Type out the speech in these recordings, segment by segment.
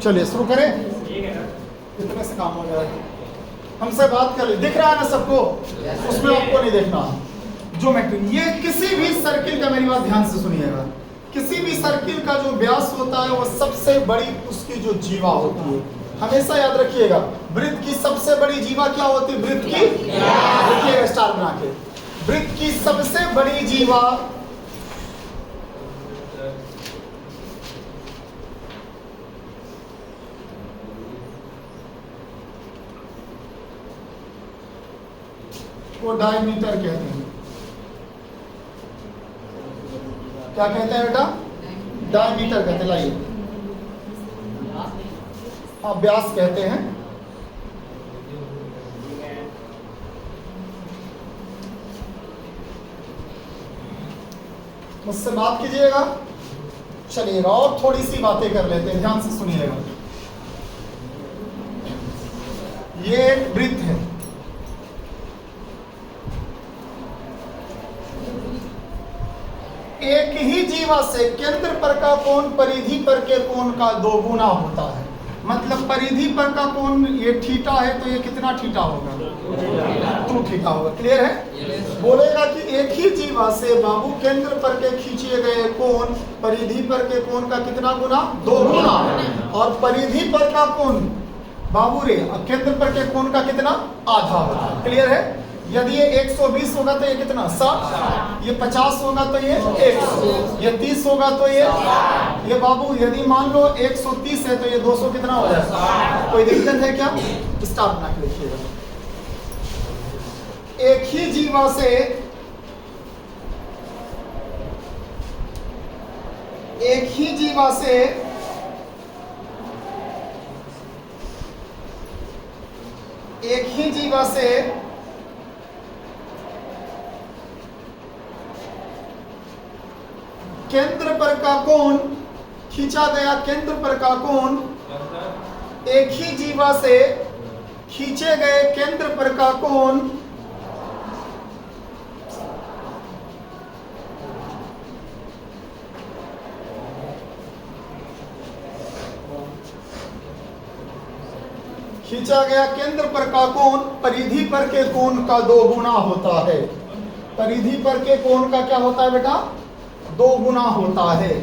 चलिए शुरू करें, इतने से काम हो जाएगा। हमसे बात करें, दिख रहा है ना सबको? उसमें आपको नहीं देखना। ज्योमेट्री, ये किसी भी सर्किल का, मेरी बात ध्यान से सुनिएगा, किसी भी सर्किल का जो व्यास होता है वो सबसे बड़ी उसकी जो जीवा होती है, हमेशा याद रखिएगा। वृत्त की सबसे बड़ी जीवा क्या होती है? वृत्त की, देखिएगा स्टार बना के, वृत्त की सबसे बड़ी जीवा वो डायमीटर कहते हैं। क्या कहते हैं बेटा? डायमीटर कहते हैं। लाइए, हाँ व्यास कहते हैं। मुझसे बात कीजिएगा, चलिएगा और थोड़ी सी बातें कर लेते हैं, ध्यान से सुनिएगा। ये एक वृत्त है, एक ही जीवा से केंद्र पर का कोण परिधि पर के कोण का 2 गुना होता है। मतलब परिधि पर का कोण ये थीटा है तो ये कितना थीटा होगा? 2 थीटा होगा। क्लियर है? बोलेगा कि एक ही जीवा से बाबू केंद्र पर के खींचे गए कोण परिधि पर के कोण का कितना गुना? 2 गुना। और परिधि पर का कोण बाबू रे केंद्र पर के कोण का कितना? आधा होगा। क्लियर है? यदि ये 120 होगा तो ये कितना? 60। ये 50 होगा तो ये 100। ये 30 होगा तो ये बाबू यदि मान लो 130 है तो ये 200 कितना हो जाएगा? कोई दिक्कत है क्या? स्टार्ट बना के लिखिएगा। एक ही जीवा से एक ही जीवा से एक ही जीवा से केंद्र पर का कोण खींचा गया, केंद्र पर का कोण एक ही जीवा से खींचे गए केंद्र पर का कोण खींचा गया केंद्र पर का कोण परिधि पर के कोण का 2 गुना होता है। परिधि पर के कोण का क्या होता है बेटा? 2 गुना होता है।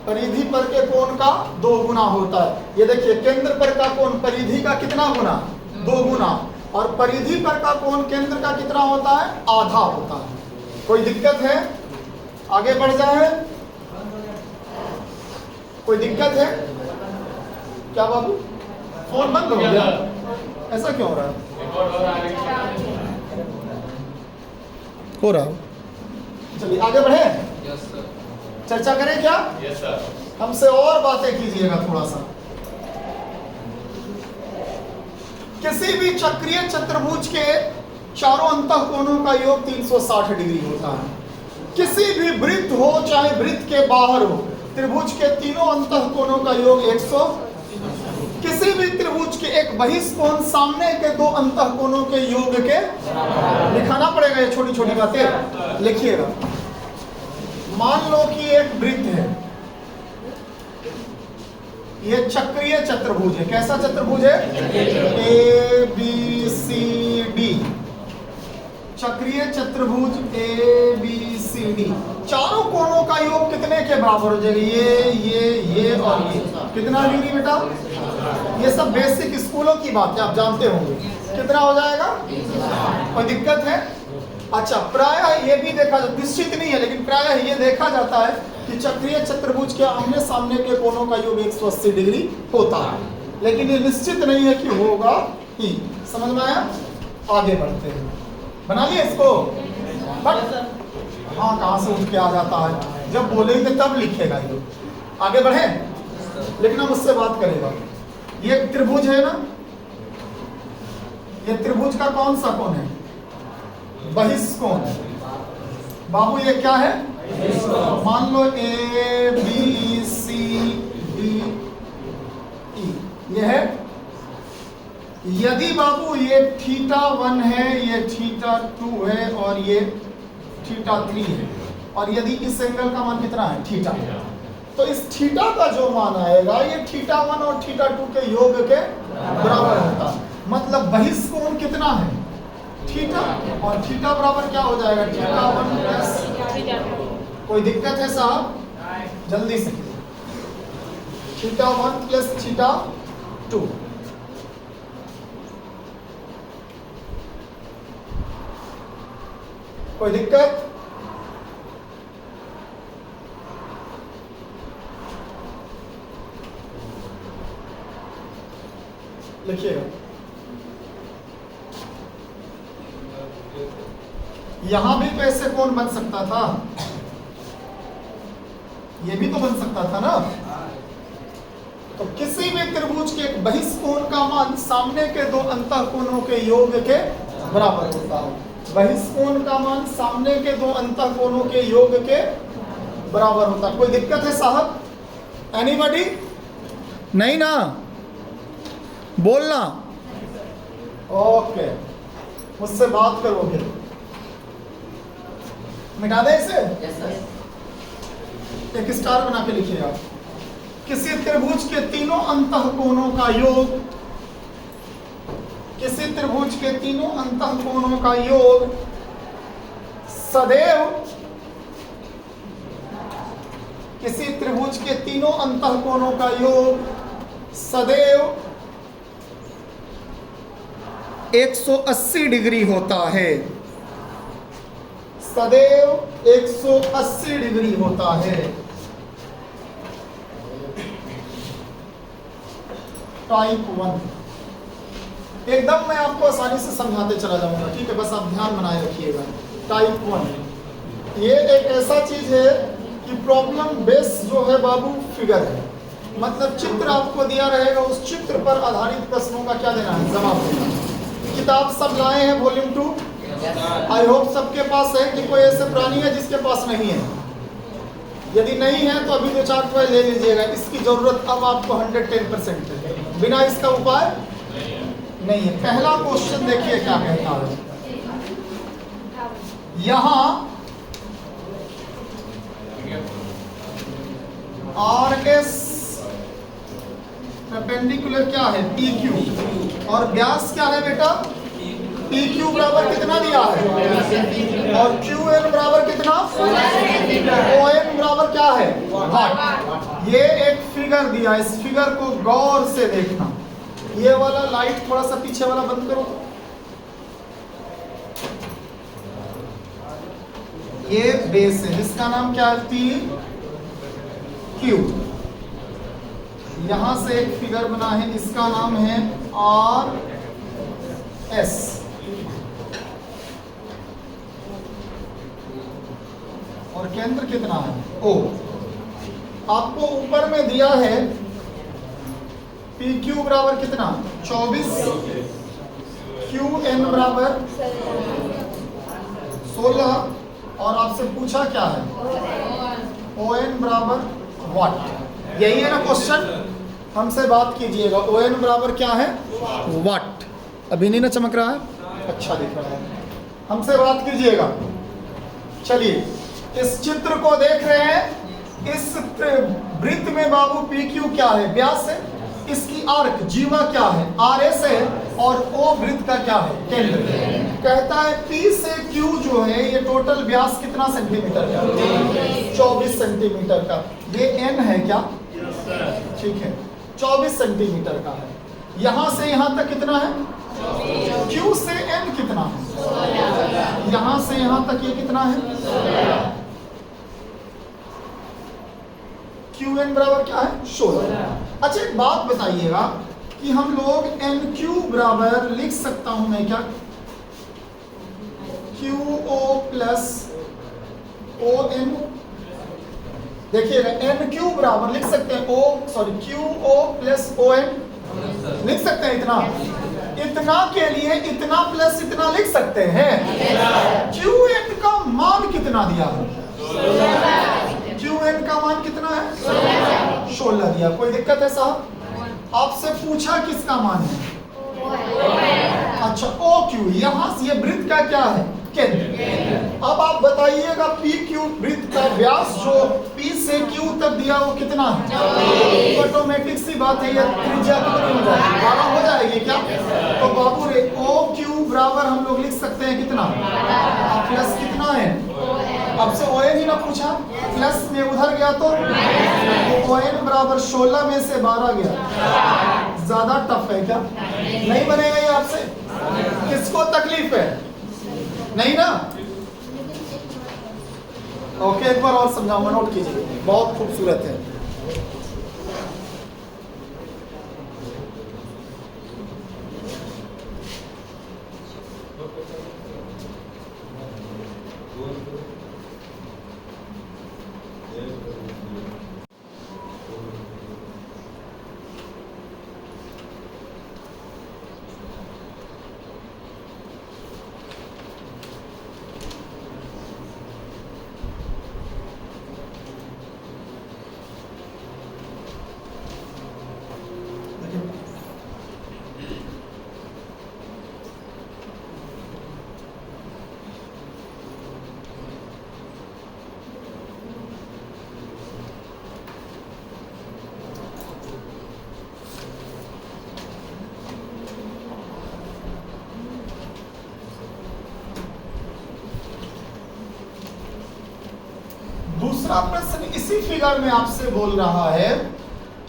परिधि पर के कोण का 2 गुना होता है। ये देखिए, केंद्र पर का कोण परिधि का कितना गुना? 2 गुना। और परिधि पर का कोण केंद्र का कितना होता है? आधा होता है। कोई दिक्कत है? आगे बढ़ जाए। कोई दिक्कत है क्या बाबू? फोन बंद हो गया, ऐसा क्यों हो रहा है? हो रहा है। चलिए आगे बढ़े। Yes sir. चर्चा करें क्या? Yes sir. हमसे और बातें कीजिएगा थोड़ा सा। किसी भी चक्रीय चतुर्भुज के चारों अंतःकोणों का योग 360 डिग्री होता है। किसी भी वृत्त हो चाहे वृत्त के बाहर हो, त्रिभुज के तीनों अंतःकोणों का योग 100। किसी भी त्रिभुज के एक बहिष्कोण सामने के 2 अंतःकोणों के योग के लिखाना पड़ेगा। ये छोटी छोटी बातें लिखिएगा। मान लो कि एक वृत्त है, ये चक्रीय चतुर्भुज है। कैसा चतुर्भुज है? ABCD चक्रीय चतुर्भुज ABCD। चारों कोणों का योग कितने के बराबर हो जाएगा? ये और ये कितना डिग्री बेटा? ये सब बेसिक स्कूलों की बात है, आप जानते होंगे। कितना हो जाएगा? कोई दिक्कत है? अच्छा, प्रायः ये भी देखा जाता, निश्चित नहीं है लेकिन प्रायः ये देखा जाता है कि चक्रीय चतुर्भुज के आमने सामने के कोणों का योग 180 डिग्री होता है, लेकिन ये निश्चित नहीं है कि होगा ही। समझ में आया? आगे बढ़ते हैं। बना लिया इसको? बट हाँ, कहाँ से उठ के आ जाता है, जब बोलेंगे तब लिखेगा ये। आगे बढ़े, लेकिन हम उससे बात करेगा। ये त्रिभुज है ना, ये त्रिभुज का कौन सा कोण है? बहिष्कोण। बाबू ये क्या है? मान लो ABCDE, ये है। यदि बाबू ये θ1 है, ये θ2 है और ये θ3 है, और यदि इस एंगल का मान कितना है? थीटा। तो इस थीटा का जो मान आएगा ये θ1 और θ2 के योग के बराबर होता है। मतलब बहिष्कोण कितना है थीटा, और थीटा बराबर क्या हो जाएगा θ1 प्लस, कोई दिक्कत है साहब जल्दी से, θ1 प्लस θ2। कोई दिक्कत? लिखिएगा। यहां भी तो ऐसे कोण बन सकता था, ये भी तो बन सकता था ना। तो किसी भी त्रिभुज के एक बहिष्कोण का मान सामने के दो अंतःकोणों के योग के बराबर होता है। बहिष्कोण का मान सामने के दो अंतःकोणों के योग के बराबर होता है। कोई दिक्कत है साहब? एनीबॉडी? नहीं ना, बोलना। ओके, मुझसे बात करोगे, मिटा दे इसे। एक स्टार बना के लिखिए आप। किसी त्रिभुज के तीनों अंतःकोणों का योग, किसी त्रिभुज के तीनों अंतःकोणों का योग सदैव, किसी त्रिभुज के तीनों अंतःकोणों का योग सदैव 180 डिग्री होता है, सदैव 180 डिग्री होता है। टाइप 1 एकदम मैं आपको आसानी से समझाते चला जाऊंगा, ठीक है, बस आप ध्यान बनाए रखिएगा। टाइप 1 ये एक ऐसा चीज है कि प्रॉब्लम बेस जो है बाबू फिगर है, मतलब चित्र आपको दिया रहेगा, उस चित्र पर आधारित प्रश्नों का क्या देना है, जवाब देना है। किताब सब लाए हैं वॉल्यूम 2? आई होप सबके पास है कि कोई ऐसे प्राणी है जिसके पास नहीं है। यदि नहीं है तो अभी 2-4 रुपए ले लीजिएगा, इसकी जरूरत अब आपको 110% है, बिना इसका उपाय नहीं है। पहला क्वेश्चन देखिए क्या कहता है, यहां RS परपेंडिकुलर क्या है PQ, और व्यास क्या है बेटा PQ बराबर कितना दिया है, और QN बराबर कितना, ON बराबर क्या है वाट। ये एक फिगर दिया, इस फिगर को गौर से देखना। ये वाला लाइट थोड़ा सा पीछे वाला बंद करो। ये बेस है, इसका नाम क्या है PQ। यहां से एक फिगर बना है, इसका नाम है RS। और केंद्र कितना है O। आपको ऊपर में दिया है PQ बराबर कितना 24, QN बराबर 16, और आपसे पूछा क्या है ON बराबर वाट। यही है ना क्वेश्चन, हमसे बात कीजिएगा। ON बराबर क्या है वाट। अभी नहीं ना चमक रहा है, अच्छा दिख रहा है, हमसे बात कीजिएगा। चलिए इस चित्र को देख रहे हैं, इस वृत्त में बाबू PQ क्या है, व्यास है, इसकी आर्क जीवा क्या है RS है, और O वृत्त का क्या है केंद्र। कहता है P से Q जो है ये टोटल व्यास कितना सेंटीमीटर का, 24 सेंटीमीटर का। ये N है क्या, ठीक है, 24 सेंटीमीटर का है। यहां से यहां तक कितना है, Q से N कितना है, यहां से यहां तक ये कितना है, QN बराबर क्या है 16। अच्छा एक बात बताइएगा कि हम लोग NQ बराबर लिख सकता हूं मैं क्या, QO प्लस ON। देखिएगा NQ बराबर लिख सकते हैं QO प्लस ON लिख सकते हैं। इतना के लिए इतना प्लस इतना लिख सकते हैं। QN का मान कितना दिया है, QN का मान कितना है 16 दिया। कोई दिक्कत है साहब? आपसे पूछा किसका मान है, अच्छा OQ, यहां से ये वृत्त का क्या है केंद्र। अब आप बताइएगा PQ वृत्त का व्यास जो P से Q तक दिया वो कितना है? ऑटोमेटिक सी बात है, ये त्रिज्या कितनी हो जाएगी? 12 हो जाएगी क्या? तो बाबू रे ओ क्यू बराबर हम लोग लिख सकते हैं कितना? प्लस कितना है? अब से ON ही ना पूछा, प्लस में उधर गया तो ON बराबर 16 में से 12 गया। ज्यादा टफ है क्या? नहीं बनेगा ये आपसे? किसको तकलीफ है? नहीं ना? ओके, एक बार और समझाऊंगा, नोट कीजिए, बहुत खूबसूरत है। दूसरा प्रश्न इसी फिगर में आपसे बोल रहा है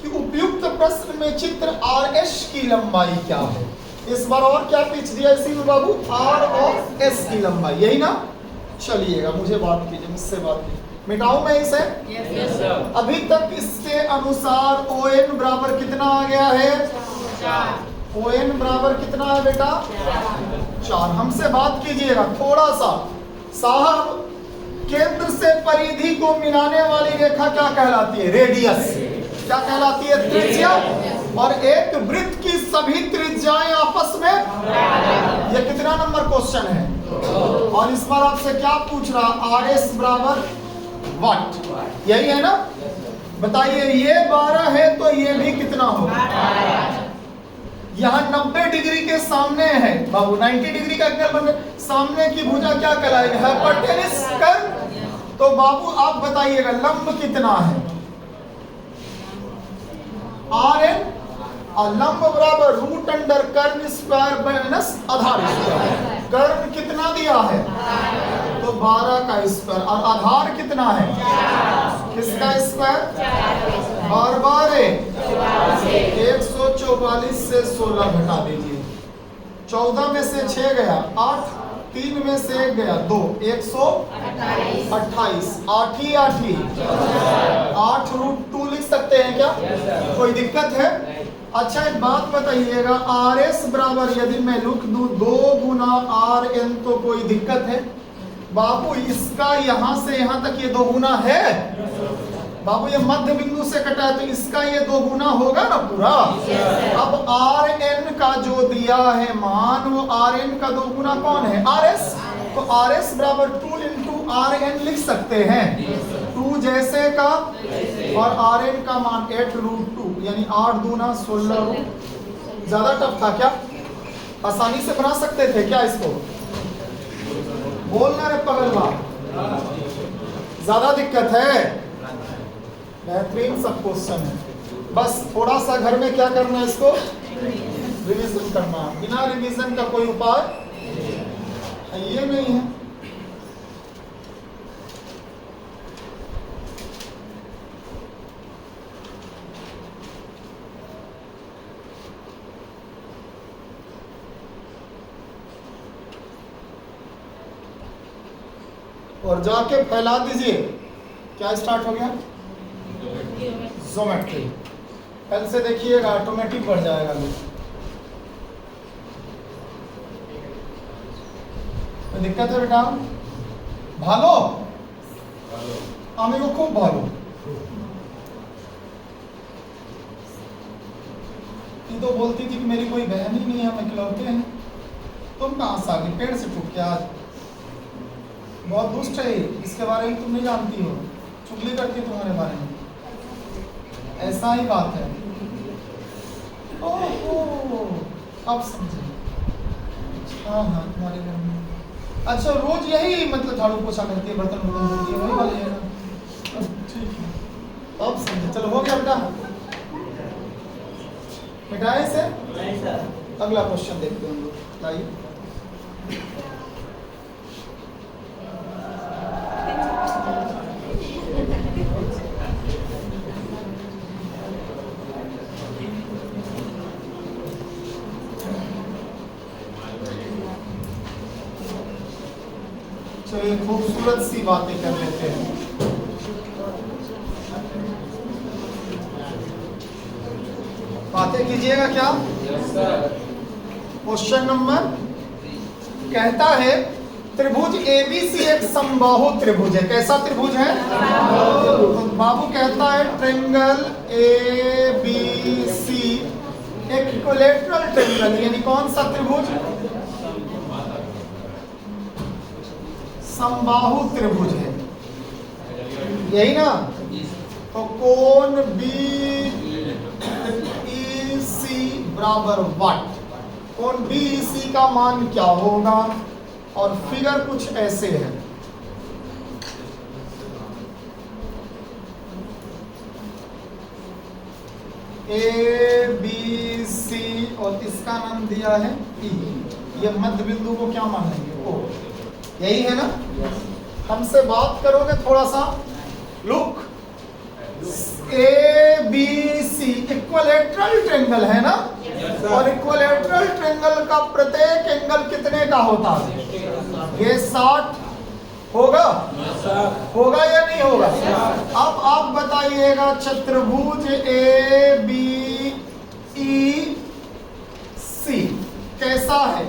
कि उपयुक्त प्रश्न में चित्र RS की लंबाई क्या है? इस बार और क्या पीछ दिया इसी में बाबू? R और S की लंबाई, यही ना? चलिएगा, मुझे बात कीजिए, मुझसे बात कीजिए, मिटाऊं मैं इसे? yes, अभी तक इसके अनुसार ON बराबर कितना आ गया है? 4। ON बराबर कितना है बेटा? 4। हमसे बात कीजिएगा थोड़ा सा। साहब, केंद्र से परिधि को मिलाने वाली रेखा क्या कहलाती है? रेडियस। क्या कहलाती है? त्रिज्या। और एक वृत्त की सभी त्रिज्याएं आपस में, ये कितना नंबर क्वेश्चन है? और इस बार आपसे क्या पूछ रहा? RS बराबर वाट, यही है ना? बताइए, ये 12 है तो ये भी कितना होगा? यहाँ 90 डिग्री के सामने है बाबू, 90 डिग्री का एंगल बन, सामने की भुजा क्या कहलाएगी? हाइपोटेन्यूज कर्व। तो बाबू आप बताइएगा लंब कितना है? RN, और लंब बराबर रूट अंडर कर्व स्क्वायर माइनस आधार स्क्वायर। कर्व कितना दिया है? तो 12 का स्क्वायर। और आधार कितना है? किसका स्क्वायर? बार बार 144 से 16 घटा दीजिए। 14 में से 6 गया 8, 3 में से 1 गया 2, 128। 8 ही 8 रूट 2 लिख सकते हैं क्या? कोई दिक्कत है? अच्छा एक बात बताइएगा, RS बराबर यदि मैं लिख दूं 2 गुना RN तो कोई दिक्कत है? बाबू इसका यहां से यहां तक ये 2 गुना है बाबू, ये मध्य बिंदु से कटा है तो इसका ये 2 गुना होगा ना पूरा। अब RN का जो दिया है मान, वो RN का 2 गुना कौन है? RS। तो RS बराबर 2 इंटू RN लिख सकते हैं, 2 जैसे का, और RN का मान 8 रूट 2 यानी 8 दूना 16 रूट। ज्यादा टफ था क्या? आसानी से बना सकते थे क्या इसको? बोलना रे पगलवा, ज्यादा दिक्कत है? बेहतरीन सब क्वेश्चन है, बस थोड़ा सा घर में क्या करना है, इसको रिवीजन करना। बिना रिवीजन का कोई उपाय ये नहीं है। और जाके फैला दीजिए। क्या स्टार्ट हो गया? ज्योमेट्री। कल से देखिएगा ऑटोमेटिक बढ़ जाएगा। तो दिक्कत है बेटा? भागो, आमी को खूब भागो। ये तो बोलती थी कि मेरी कोई बहन ही नहीं है, हम इकलौते हैं। तुम कहाँ से आ गई? पेड़ से टूट के आज। बहुत दुष्ट है, इसके बारे में तुम नहीं जानती हो, चुगली करती है तुम्हारे बारे में। ऐसा ही बात है। ओहो, अब समझे। हाँ हाँ, तुम्हारे घर में अच्छा रोज यही मतलब झाड़ू पोछा करती है, बर्तन धोती है, वही वाली है ना? ठीक है। अब समझे। चलो हो गया बेटा, मिटाए से। नहीं सर। अगला क्वेश्चन देखते हैं हम लोग, लाइए। चलिए खूबसूरत सी बातें कर लेते हैं। बातें कीजिएगा क्या? क्वेश्चन नंबर कहता है त्रिभुज एबीसी एक समबाहु त्रिभुज है। कैसा त्रिभुज है? तो बाबू कहता है ट्रेंगल एबीसी एक इक्विलैटरल ट्रेंगल, यानी कौन सा त्रिभुज? समबाहु त्रिभुज है, यही ना? तो कोण BEC बराबर व्हाट? कोण BEC का मान क्या होगा? और फिगर कुछ ऐसे है। ABC और इसका नाम दिया है E। ये मध्य बिंदु को क्या मानेंगे? O। यही है ना? हमसे बात करोगे थोड़ा सा, लुक ABC इक्विलैटरल ट्रेंगल है ना? और इक्विलैटरल ट्रेंगल का प्रत्येक एंगल कितने का होता है? ये 60 होगा? होगा या नहीं होगा? अब आप बताइएगा चतुर्भुज ABEC कैसा है?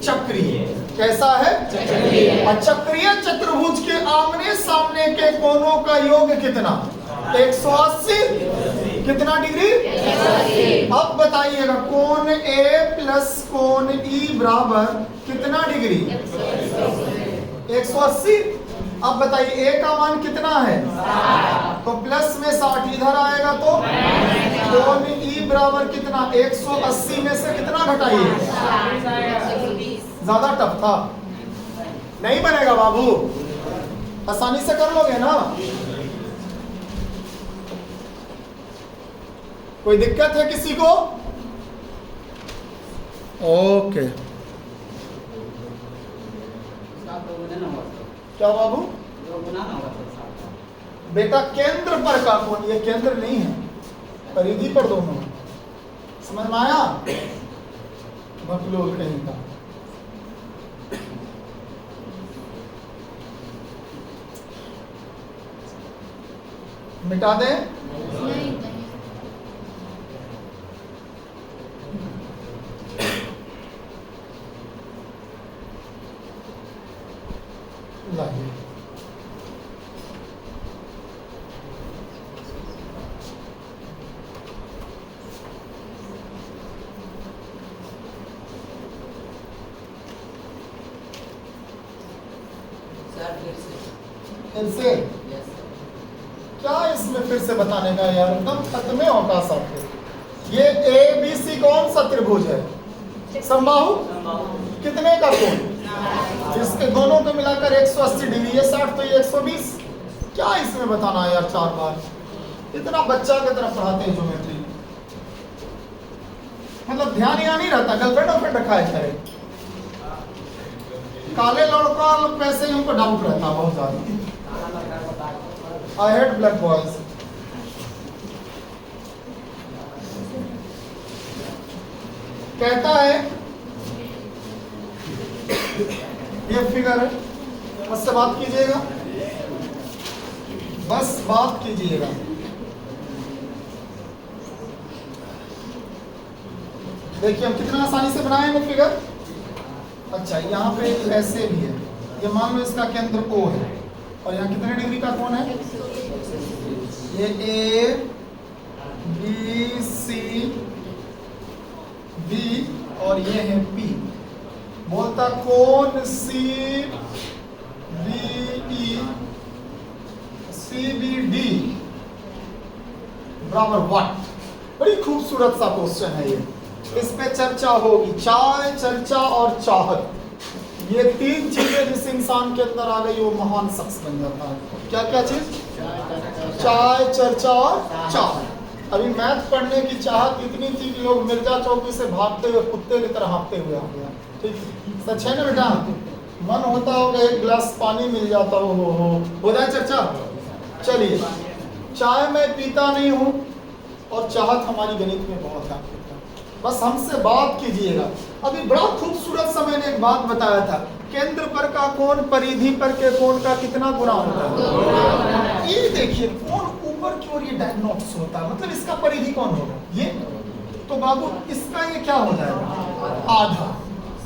चक्रीय। कैसा है? चक्रीय। और चक्रीय चतुर्भुज के आमने सामने के कोणों का योग कितना? 180। कितना डिग्री? 180। अब बताइएगा कोण A प्लस कोण E बराबर कितना डिग्री? 180। अब बताइए A का मान कितना है? तो प्लस में 60 इधर आएगा तो कोण E बराबर कितना? 180 में से कितना घटाइए? ज्यादा टफ था, नहीं बनेगा बाबू, आसानी से कर लोगे ना? कोई दिक्कत है किसी को? ओके। क्या बाबू? बेटा केंद्र पर का कोण, ये केंद्र नहीं है, परिधि पर दोनों। समझ में आया? बकलोल कहीं का। मिटा दे? नहीं। लाइए। फिर से क्या इसमें फिर से बताने का यार, एकदम खत्म अवकाश आपके। ये ABC कौन सा त्रिभुज है? समबाहु। कितने का कोण? इसके दोनों को मिलाकर 180 डिग्री। ये 60 तो ये 120। क्या इसमें बताना है यार 4 बार? इतना बच्चा की तरफ पढ़ाते हैं ज्योमेट्री, मतलब ध्यान यहाँ नहीं रहता। गर्लफ्रेंड वर्लफ्रेंड रखा है करे, काले लड़का पैसे ही उनको डाउट रहता है बहुत ज्यादा। I hate black boys। कहता है ये फिगर है, मुझसे बात कीजिएगा, बस बात कीजिएगा। देखिए हम कितना आसानी से बनाए हैं फिगर। अच्छा यहाँ पे ऐसे भी है, ये मान लो इसका केंद्र O है और यहाँ कितने डिग्री का कोण है? ये ABC B और ये है P। बोलता कोण CBD बराबर व्हाट? बड़ी खूबसूरत सा क्वेश्चन है ये, इस पे चर्चा होगी। चाय, चर्चा और चाहत, ये तीन चीजें जिस इंसान के अंदर आ गई वो महान शख्स बन जाता है। क्या क्या चीज? चाय, चर्चा और चाय। अभी मैथ पढ़ने की चाहत इतनी थी कि लोग मिर्जा चौकी से भागते हुए कुत्ते की तरह हाँफते हुए आ गया। ठीक, सच है ना बेटा? मन होता होगा एक गिलास पानी मिल जाता हो जाए चर्चा। चलिए, चाय मैं पीता नहीं हूँ और चाहत हमारी गणित में बहुत है, बस हमसे बात कीजिएगा। अभी बड़ा खूबसूरत सा मैंने एक बात बताया था, केंद्र पर का कोण परिधि पर के कोण का कितना गुना होता है? ये देखिए, कोण ऊपर की ओर ये डायगोनल्स होता है, मतलब इसका परिधि कौन होगा? ये तो बाबू इसका ये क्या हो जाएगा? आधा।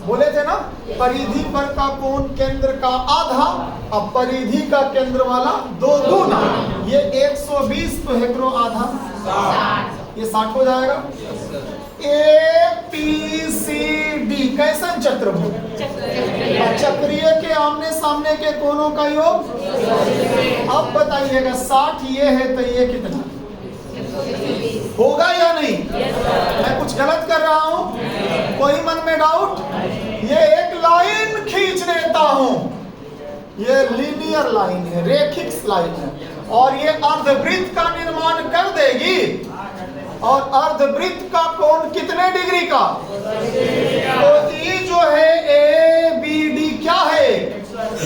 बोले थे ना, परिधि पर का कोण केंद्र का आधा, अब परिधि का केंद्र वाला दो गुना। ये 120 तो हेक्रो आधा, ये 60 हो जाएगा। APCD कैसा चतुर्भुज? चक्रीय के आमने सामने के कोणों का योग। अब बताइएगा 60 ये है तो ये कितना होगा या नहीं? मैं कुछ गलत कर रहा हूं? कोई मन में डाउट? ये एक लाइन खींच देता हूं, ये लीनियर लाइन है, रेखिक लाइन है, और ये अर्धवृत्त का निर्माण कर देगी। और अर्धवृत्त का कोण कितने डिग्री का? तो ये जो है ABD क्या है?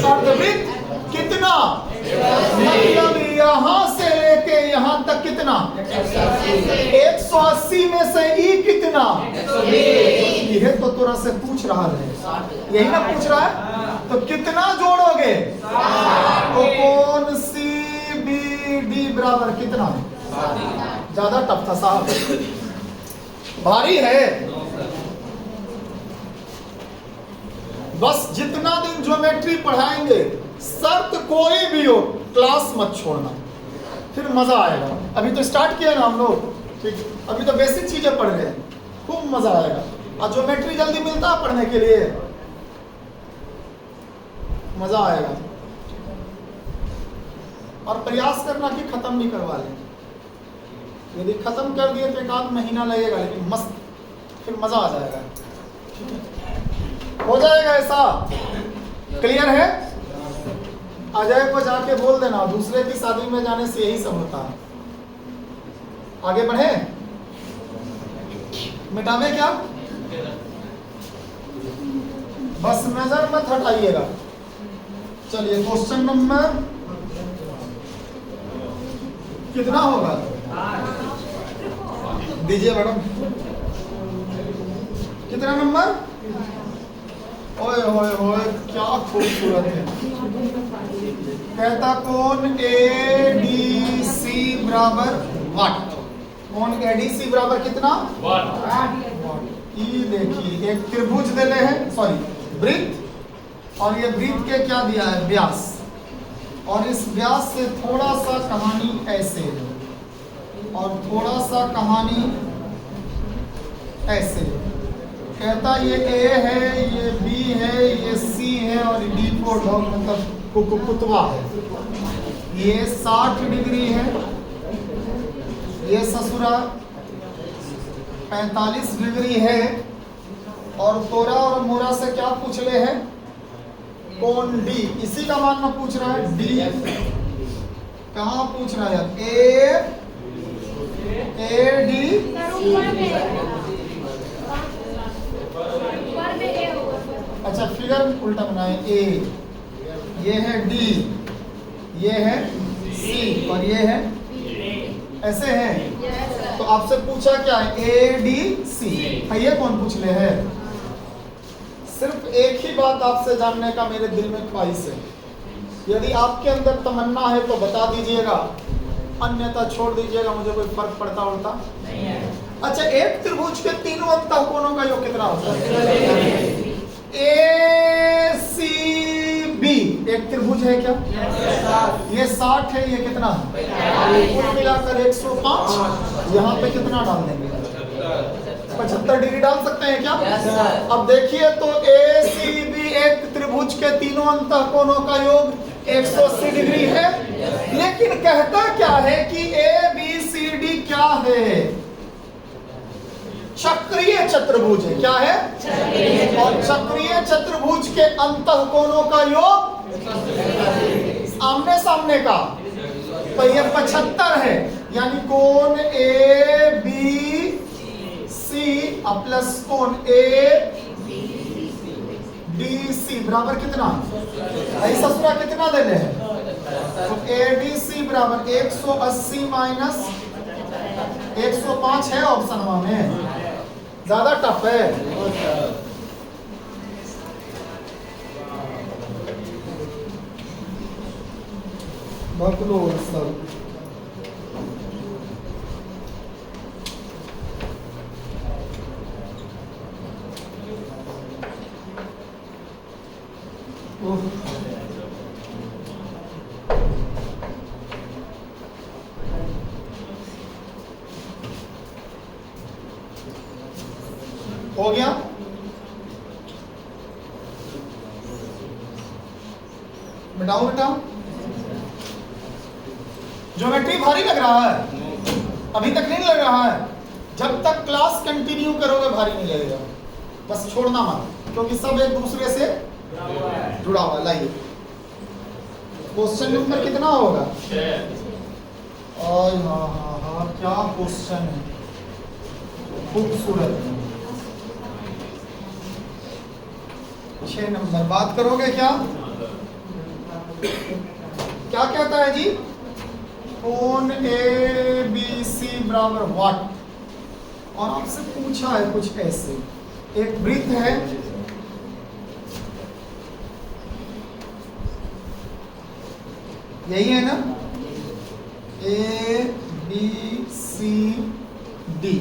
अर्धवृत्त कितना? मतलब यहां से लेके यहां तक कितना? 180 में से ई कितना? यह तो तोरा से पूछ रहा है, यही ना पूछ रहा है? तो कितना जोड़ोगे? तो कोण CBD बराबर कितना? ज्यादा टफ था साहब, भारी है। बस जितना दिन ज्योमेट्री पढ़ाएंगे, शर्त कोई भी हो, क्लास मत छोड़ना, फिर मजा आएगा। अभी तो स्टार्ट किया ना हम लोग, ठीक, अभी तो बेसिक चीजें पढ़ रहे हैं, खूब मजा आएगा। और ज्योमेट्री जल्दी मिलता है पढ़ने के लिए, मजा आएगा। और प्रयास करना कि खत्म नहीं करवा लें, यदि खत्म कर दिए तो एक आध महीना लगेगा, लेकिन मस्त, फिर मजा आ जाएगा, हो जाएगा ऐसा। क्लियर है? अजय को जाके बोल देना, दूसरे की शादी में जाने से यही सब होता है। आगे बढ़े, मिटावे क्या? बस नजर मत हटाइएगा। चलिए, क्वेश्चन नंबर कितना होगा? दीजिए मैडम, कितना नंबर? ओए होए होए, क्या खूबसूरत है। कहता कोण ADC बराबर वाट। कोण ADC बराबर कितना? ये देखिए, एक त्रिभुज देले हैं, सॉरी वृत्त, और ये वृत्त के क्या दिया है? व्यास। और इस व्यास से थोड़ा सा कहानी ऐसे है, और थोड़ा सा कहानी ऐसे। कहता ये A है, ये B है, ये C है, और D को डॉग मतलब कुतवा है। ये 60 डिग्री है, ये ससुरा 45 डिग्री है। और तोरा और मोरा से क्या पूछ ले है? कोण D, इसी का मानना पूछ रहा है। D कहाँ पूछ रहा है? AD। अच्छा, फिगर उल्टा बनाए। A, ये है D, ये है C, और ये है ऐसे है। तो आपसे पूछा क्या है? ADC। ये कौन पूछ ले है? सिर्फ एक ही बात आपसे जानने का मेरे दिल में ख्वाहिश है, यदि आपके अंदर तमन्ना है तो बता दीजिएगा, अन्यथा छोड़ दीजिएगा, मुझे कोई फर्क पड़ता उड़ता नहीं है। अच्छा, एक त्रिभुज के तीनों अंतः कोणों का योग कितना होता है? ACB एक त्रिभुज है क्या? ये 60 है, ये कितना? कुल मिलाकर 105। यहाँ पे कितना डाल देंगे? 75 डिग्री डाल सकते हैं क्या? अब देखिए तो ACB एक त्रिभुज के तीनों अंतः कोणों का योग 180 डिग्री है। लेकिन कहता क्या है कि ABCD क्या है? चक्रीय चतुर्भुज है। क्या है? और चक्रीय चतुर्भुज के अंतः कोणों का योग आमने सामने का, तो ये 75 है, यानी कोण ए बी सी प्लस कोण ए डी सी बराबर कितना, ऐसा सूत्र कितना देने हैं, तो ए डी सी बराबर 180 माइनस 105 है ऑप्शन में, ज्यादा टफ है। बकलोल सर हो गया। बताओ बताओ, ज्योमेट्री भारी लग रहा है, अभी तक नहीं लग रहा है, जब तक क्लास कंटिन्यू करोगे भारी नहीं लगेगा, बस छोड़ना मत, क्योंकि सब एक दूसरे से जुड़ा हुआ है। लाइए क्वेश्चन नंबर कितना होगा, और हाँ हाँ हाँ क्या क्वेश्चन है, खूबसूरत। 6 नंबर बात करोगे क्या, क्या कहता है जी, कोण ए बी सी बराबर व्हाट, और आपसे पूछा है कुछ ऐसे, एक वृत्त है, यही है ना, ए बी सी डी,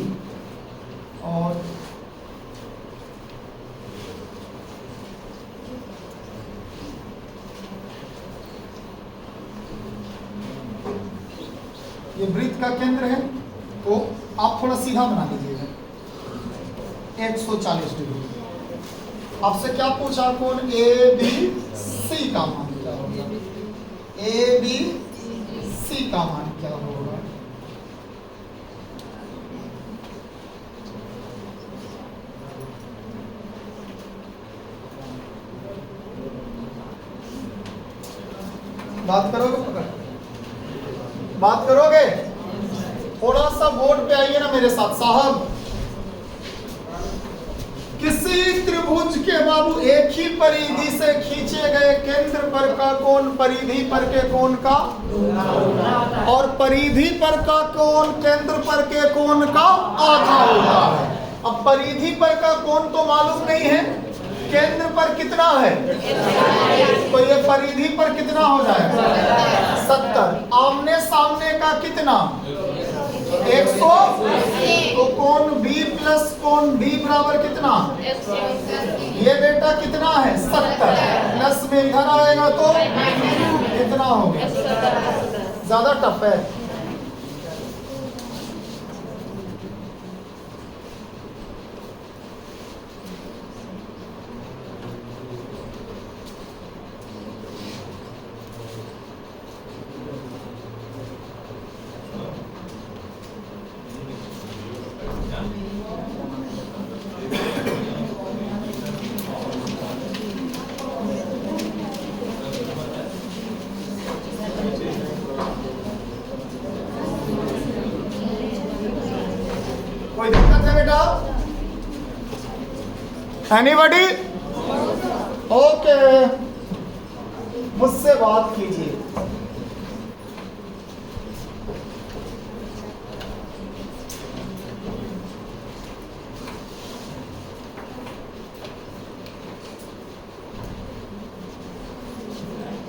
और ये वृत्त का केंद्र है, तो आप थोड़ा सीधा बना लीजिएगा 140 डिग्री। आपसे क्या पूछा, कोण ए बी सी का मान क्या होगा, ए बी सी का मान क्या होगा, बात करोगे, पकड़ बात करोगे, थोड़ा सा बोर्ड पे आइए ना मेरे साथ साहब। किसी त्रिभुज के बाबू एक ही परिधि से खींचे गए केंद्र पर का कोण परिधि पर के कोण का, और परिधि पर का कोण केंद्र पर के कोण का आधा होता है। अब परिधि पर का कोण तो मालूम नहीं है, केंद्र पर कितना है, तो ये परिधि पर कितना हो जाएगा 70, आमने सामने का कितना 100, तो कोण B प्लस कोण D बराबर कितना, ये बेटा कितना है 70, प्लस में इधर आएगा तो कितना होगा, ज्यादा टफ है। कोई दिक्कत है बेटा, एनीबॉडी, ओके, मुझसे बात कीजिए।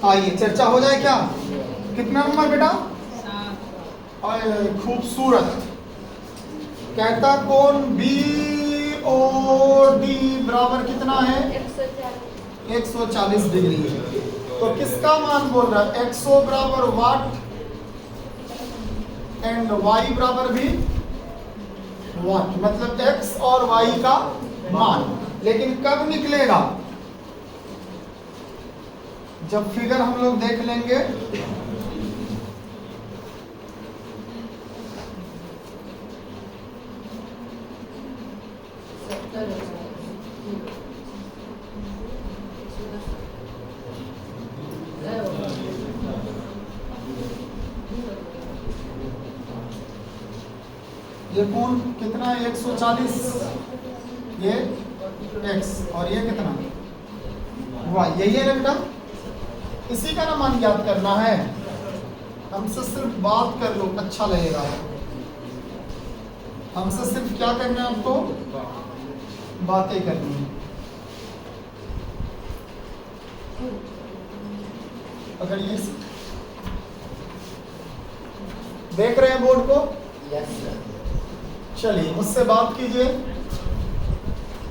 आइए चर्चा हो जाए क्या, कितना नंबर बेटा, खूबसूरत, कहता कोण बी ओ डी बराबर कितना है 140 डिग्री है, तो किसका मान बोल रहा है, एक्सो बराबर वाट एंड वाई बराबर भी वाट, मतलब एक्स और वाई का मान, लेकिन कब निकलेगा, जब फिगर हम लोग देख लेंगे। ये कोण कितना है 140, ये x और ये कितना y, यही है ना बेटा। इसी का ना मान याद करना है, हमसे सिर्फ बात कर लो अच्छा लगेगा। हमसे सिर्फ क्या करना है आपको, बातें करनी है। अगर ये देख रहे हैं बोर्ड को, चलिए मुझसे बात कीजिए।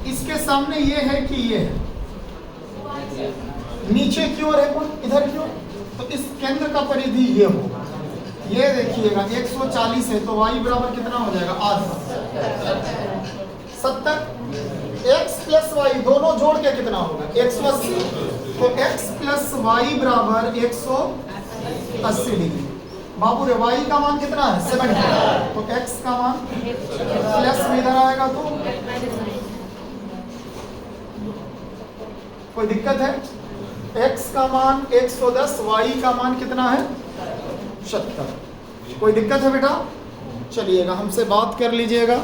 इसके सामने ये है कि ये है, नीचे की ओर है कौन, इधर की ओर, तो इस केंद्र का परिधि ये होगा। ये देखिएगा 140 है तो y बराबर कितना हो जाएगा, आधा 70। x प्लस वाई दोनों जोड़ के कितना होगा 180, तो x प्लस वाई बराबर 180 डिग्री। बाबू रे y का मान कितना है 70, तो x का मान प्लस में इधर आएगा तो कोई दिक्कत है। x का मान 110, y का मान कितना है 70। कोई दिक्कत है बेटा? चलिएगा हमसे बात कर लीजिएगा।